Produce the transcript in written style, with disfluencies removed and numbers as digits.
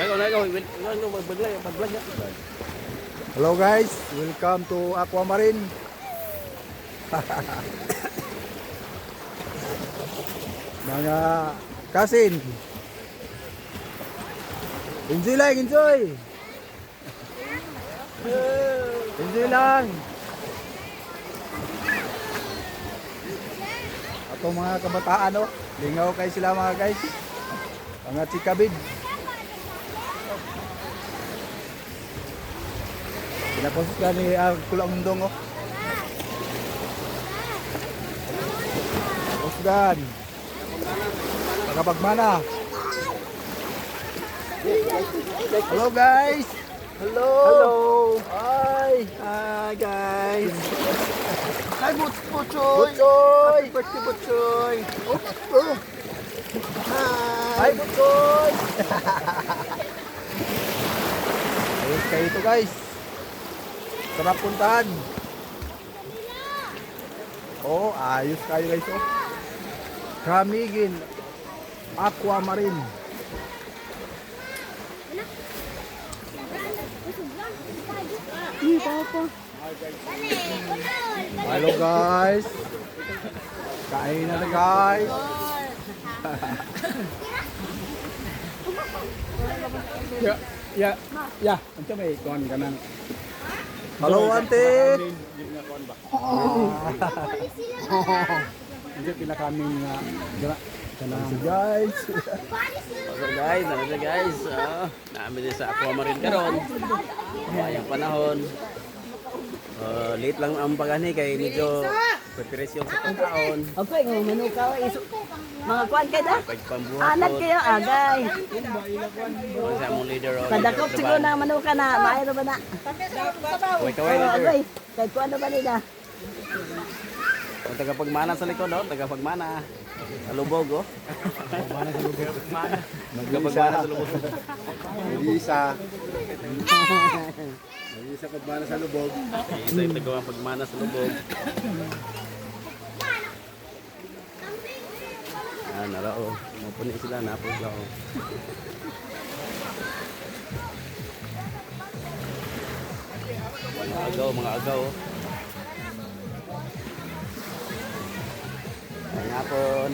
Hello guys, welcome to Aquamarine. Mga kasin. Enjoy lang, enjoy. Enjoy lang. Atong mga kabataan, oh. Lingaw kayo sila mga guys. Mga chikabid. Pinapos ka ni Kulang Mundong, oh. Posgan. Pagkapagmana. Hello guys. Hello. Hello. Hi. Hi guys. Hi Butchoy. Butchoy. Happy birthday Butchoy. Hi Butchoy. Ayos kayo ito guys. Sarap puntahan. Oh, ayos kayo guys, oh. Kamigin Aquamarine. Hello guys. Kain na na guys. Ya, anto may kon kanang. Hello ante. Hindi pinakaming nga kanang Guys. So guys, namin din sa Aquamarine karon. Ayang panahon. Late lang ang pagani kay medyo preparasyon sa pagkaon. Okay, menu ka iso. Mga kuan kay da. Pagpambuhat. Anak kayo agay. Sa among leader o. Kadakop siguro na manu ka na, maayro ba na? Kaway leader. Agay. Kay kuan ba nila? Ang tagapagmana sa likod oh, tagapagmana. Sa lubog oh. Tagapagmana sa lubog. Isa. Isa pagmana sa lubog. Isa yung tagapagmana sa lubog. Narao. Mapuni sila, napos lang. Mga agaw. Ang hapon.